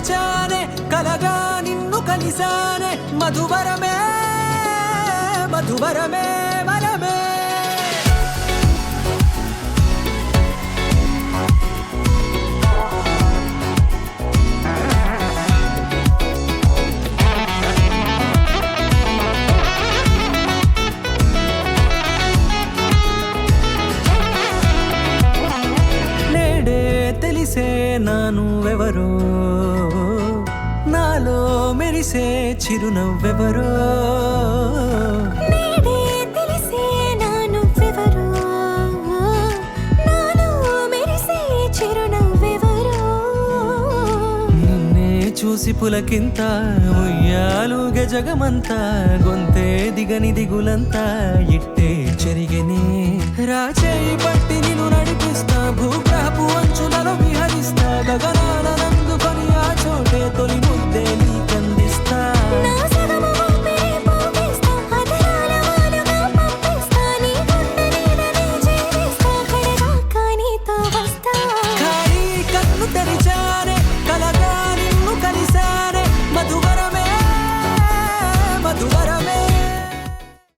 మరిచానే కలగా నిన్ను కలిసానే మధువరమే మధువరమే వరమే తెలిసే నానువెవరో నాలో మెరిసే చిరునవ్వెవరో నేడే తెలిసే నానువెవరో నాలో మెరిసే చిరునవ్వెవరో నిన్నే చూసి పులకింత ఉయ్యాలుగ జగమంతా గొంతే దిగని దిగులంతా ఇట్టే చెరిగెనే రాచేయి పట్టి నిన్ను నడిపిస్తా భూగ్రహపు